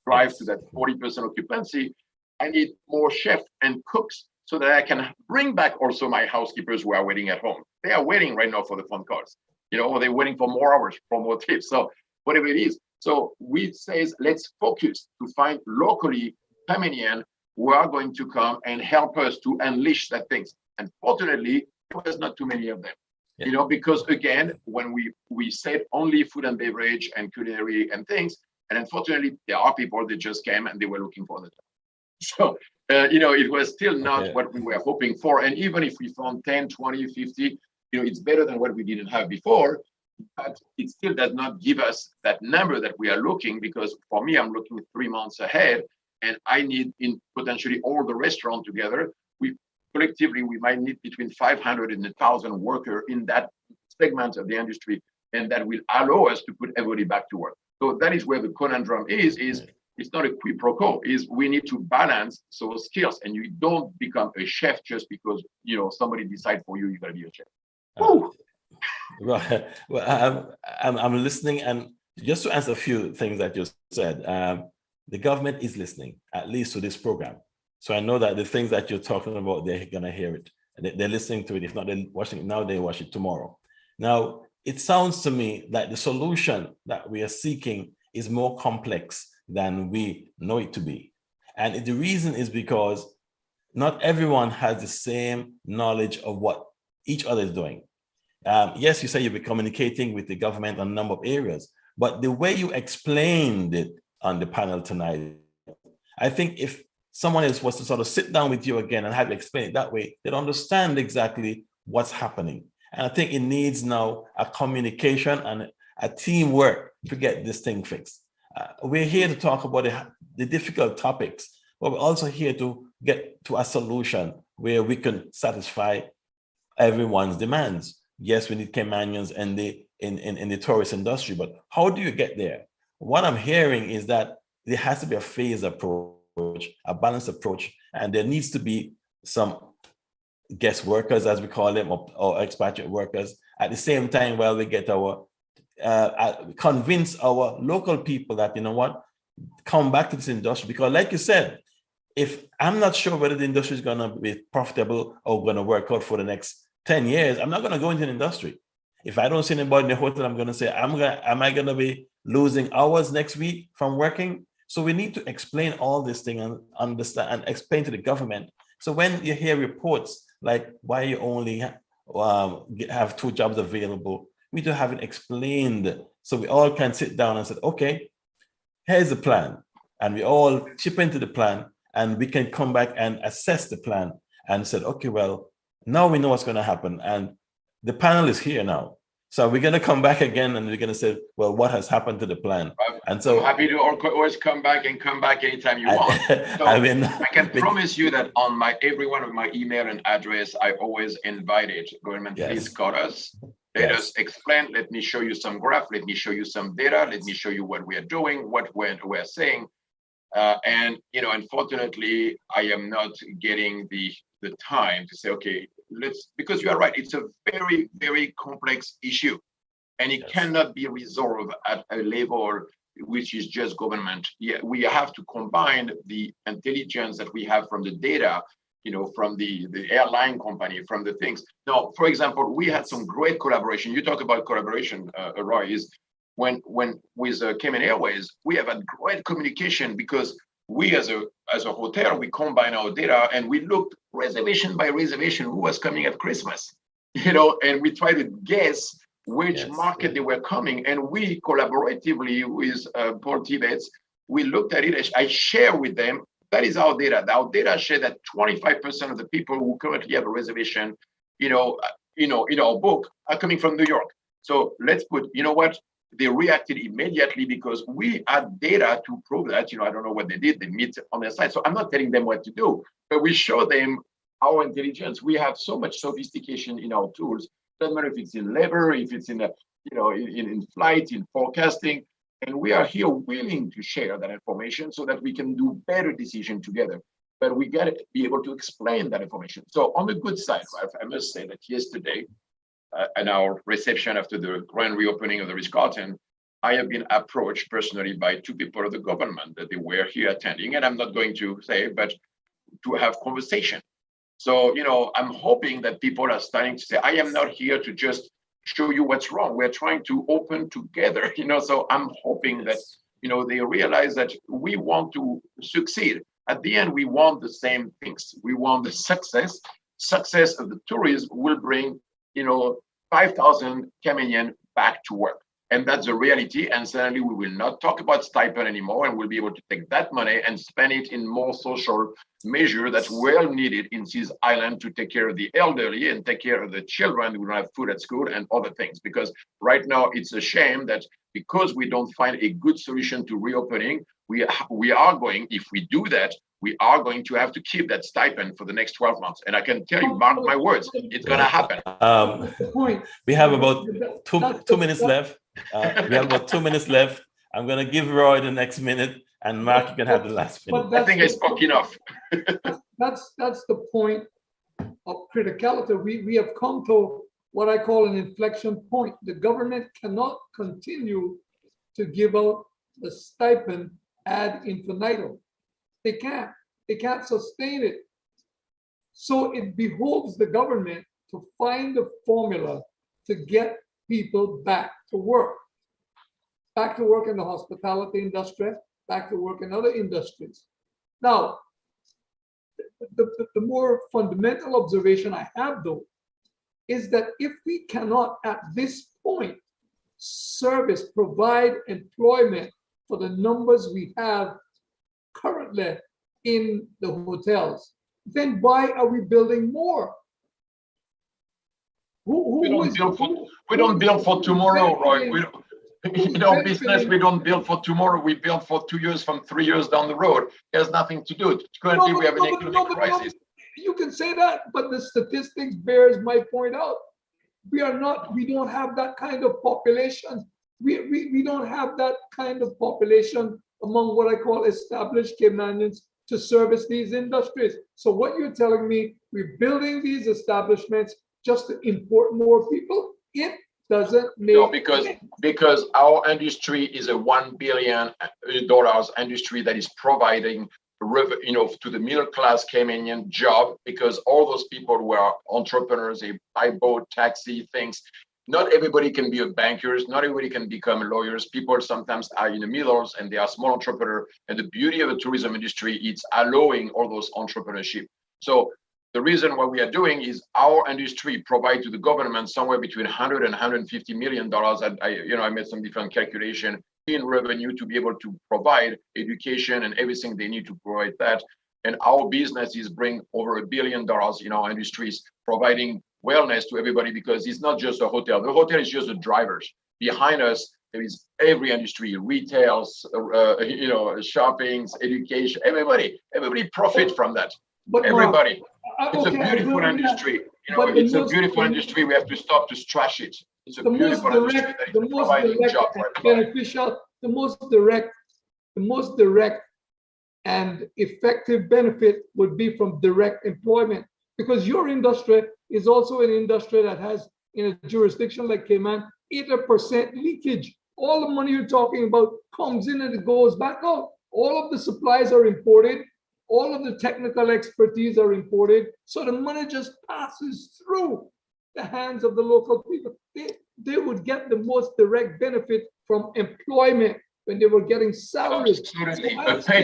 drive to that 40% occupancy, I need more chefs and cooks so that I can bring back also my housekeepers who are waiting at home. They are waiting right now for the phone calls, or they're waiting for more hours, for more tips. So whatever it is. So we say, let's focus to find locally Kamenian who are going to come and help us to unleash that things. Unfortunately, there's not too many of them. Because again, when we said only food and beverage and culinary and things, and unfortunately, there are people that just came and they were looking for the job. So, it was still not what we were hoping for. And even if we found 10, 20, 50, it's better than what we didn't have before, but it still does not give us that number that we are looking, because for me, I'm looking 3 months ahead and I need in potentially all the restaurants together. Collectively, we might need between 500 and 1,000 workers in that segment of the industry, and that will allow us to put everybody back to work. So that is where the conundrum is it's not a quid pro quo, is we need to balance those skills, and you don't become a chef just because, somebody decide for you, you gotta be a chef. Right. Well, I'm listening, and just to answer a few things that you said, the government is listening, at least to this program. So I know that the things that you're talking about, they're going to hear it. They're listening to it. If not, they're watching it now, they watch it tomorrow. Now, it sounds to me like the solution that we are seeking is more complex than we know it to be. And the reason is because not everyone has the same knowledge of what each other is doing. Yes, you say you'll be communicating with the government on a number of areas, but the way you explained it on the panel tonight, I think if someone else was to sort of sit down with you again and have you explain it that way, they'd understand exactly what's happening. And I think it needs now a communication and a teamwork to get this thing fixed. We're here to talk about the difficult topics, but we're also here to get to a solution where we can satisfy everyone's demands. Yes, we need Kamenians in the tourist industry, but how do you get there? What I'm hearing is that there has to be a phased approach, a balanced approach, and there needs to be some guest workers, as we call them, or expatriate workers. At the same time, while we get our convince our local people that, come back to this industry, because like you said, if I'm not sure whether the industry is going to be profitable or going to work out for the next 10 years, I'm not going to go into the industry. If I don't see anybody in the hotel, I'm going to say, am I going to be losing hours next week from working? So we need to explain all this thing and understand and explain to the government. So when you hear reports like why you only have 2 jobs available, we need to have it explained so we all can sit down and say, okay, here's the plan. And we all chip into the plan and we can come back and assess the plan and said, okay, well, now we know what's going to happen. And the panel is here now. So we're going to come back again and we're going to say, well, what has happened to the plan? And so I'm happy to always come back anytime you want. So I can promise you that on every one of my email and address, I always invited government, please call us. Let us explain. Let me show you some graph. Let me show you some data. Let me show you what we are doing, what we're saying. And unfortunately, I am not getting the time to say, okay, because you are right, it's a very, very complex issue, and it cannot be resolved at a level which is just government. Yeah, we have to combine the intelligence that we have from the data, from the airline company, from the things. Now, for example, we had some great collaboration. You talk about collaboration, Roy, is when with Cayman Airways, we have had great communication because we as a hotel, we combine our data and we looked reservation by reservation who was coming at Christmas, and we try to guess which market they were coming. And we collaboratively with Paul Tibbets, we looked at it. I share with them, that is our data. Our data share that 25% of the people who currently have a reservation, in our book are coming from New York. So let's put, what? They reacted immediately because we had data to prove that. I don't know what they did. They meet on their side. So I'm not telling them what to do, but we show them our intelligence. We have so much sophistication in our tools. Doesn't matter if it's in labor, if it's in in flight, in forecasting, and we are here willing to share that information so that we can do better decision together. But we got to be able to explain that information. So on the good side, Ralph, I must say that yesterday, at our reception after the grand reopening of the Ritz-Carlton, I have been approached personally by two people of the government that they were here attending, and I'm not going to say, but to have conversation. So, I'm hoping that people are starting to say, I am not here to just show you what's wrong. We're trying to open together, so I'm hoping that, they realize that we want to succeed. At the end, we want the same things. We want the success. Success of the tourism will bring 5,000 Caymanians back to work. And that's the reality. And suddenly we will not talk about stipend anymore, and we'll be able to take that money and spend it in more social measure that's well needed in this island to take care of the elderly and take care of the children who don't have food at school and other things. Because right now it's a shame that because we don't find a good solution to reopening, we are going, if we do that, we are going to have to keep that stipend for the next 12 months. And I can tell you, mark my words, it's going to happen. We have about two minutes left. We have about 2 minutes left. I'm going to give Roy the next minute, and Mark, you can have the last minute. I think I spoke enough. That's the point of criticality. We have come to what I call an inflection point. The government cannot continue to give out the stipend ad infinitum. They can't sustain it. So it behooves the government to find a formula to get people back to work in the hospitality industry, back to work in other industries. Now, the more fundamental observation I have, though, is that if we cannot at this point provide employment for the numbers we have currently in the hotels, then why are we building more? We don't build for tomorrow, Roy. In our business, we don't build for tomorrow. We build for 2 years from 3 years down the road. There's nothing to do. Currently, we have an economic crisis. You can say that, but the statistics bears my point out. We don't have that kind of population. We don't have that kind of population among what I call established Caymanians to service these industries. So what you're telling me, we're building these establishments just to import more people? It doesn't make sense. Because our industry is a $1 billion industry that is providing to the middle class Caymanian job, because all those people who are entrepreneurs, they buy boat, taxi, things. Not everybody can be bankers. Not everybody can become lawyers. People sometimes are in the middles and they are small entrepreneurs. And the beauty of the tourism industry, it's allowing all those entrepreneurship. So the reason what we are doing is our industry provide to the government somewhere between 100 and 150 million dollars. I made some different calculation in revenue to be able to provide education and everything they need to provide that. And our businesses bring over $1 billion in our industries, providing wellness to everybody, because it's not just a hotel. The hotel is just the drivers. Behind us, there is every industry, retails, shoppings, education, everybody profit from that. But everybody. Mark, it's a beautiful industry. It's a beautiful industry. We have to stop to trash it. It's a beautiful industry that is providing jobs for everybody. Beneficial, the most direct and effective benefit would be from direct employment, because your industry is also an industry that has, in a jurisdiction like Cayman, 80% leakage. All the money you're talking about comes in and it goes back out. All of the supplies are imported. All of the technical expertise are imported. So the money just passes through the hands of the local people. They would get the most direct benefit from employment when they were getting salaries. Absolutely. So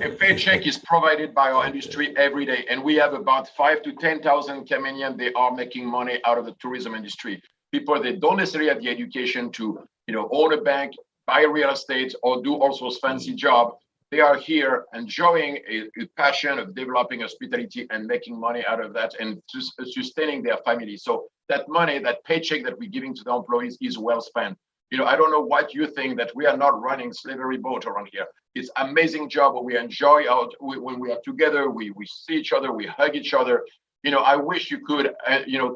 A paycheck is provided by our industry every day. And we have about 5,000 to 10,000 Caymanians. They are making money out of the tourism industry. People, they don't necessarily have the education to, own a bank, buy real estate, or do all sorts of fancy job. They are here enjoying a passion of developing hospitality and making money out of that and sustaining their family. So that money, that paycheck that we're giving to the employees is well spent. I don't know what you think, that we are not running slavery boat around here. It's amazing job, but we enjoy when we are together, we see each other, we hug each other. I wish you could,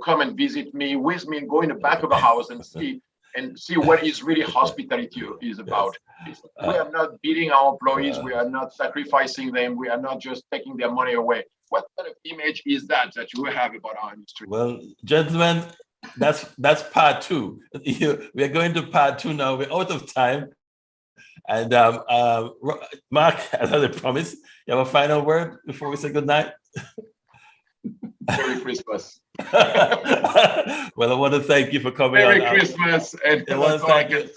come and visit me, with me, and go in the back of the house and see what is really hospitality is about. We are not beating our employees. We are not sacrificing them. We are not just taking their money away. What kind of image is that you have about our industry? Well, gentlemen, that's part two. We are going to part two now. We're out of time. And Mark, as I promised, you have a final word before we say goodnight? Merry Christmas. Well, I want to thank you for coming Merry on. Christmas. And I want to thank you.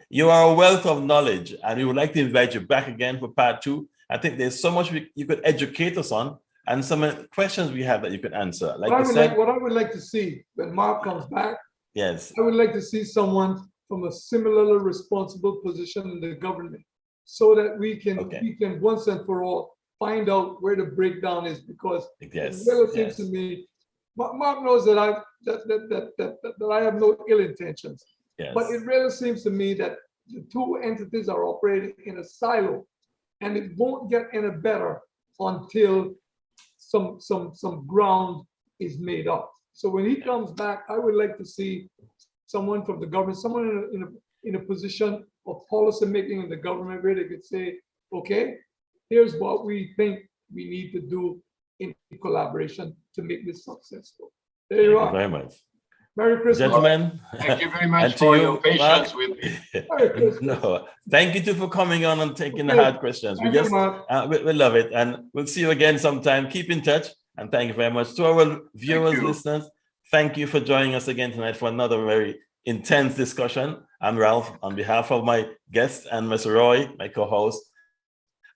You are a wealth of knowledge, and we would like to invite you back again for part two. I think there's so much you could educate us on, and some questions we have that you could answer. Like what I would like to see when Mark comes back, yes, I would like to see someone from a similarly responsible position in the government, so that we can once and for all find out where the breakdown is, because it really seems to me, Mark knows that I have no ill intentions, but it really seems to me that the two entities are operating in a silo, and it won't get any better until some ground is made up. So when he comes back, I would like to see someone from the government, someone in a position of policy making in the government, where they could say, okay, here's what we think we need to do in collaboration to make this successful. There you are. Thank you very much. Merry Christmas. Gentlemen. Thank you very much for your patience with me. No, thank you too for coming on and taking the hard questions. We love it, and we'll see you again sometime. Keep in touch, and thank you very much to our viewers, listeners. Thank you for joining us again tonight for another very intense discussion. I'm Ralph. On behalf of my guest and Mr. Roy, my co-host,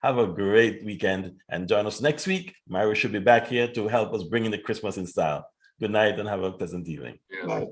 have a great weekend and join us next week. Myra should be back here to help us bring in the Christmas in style. Good night and have a pleasant evening. Yes.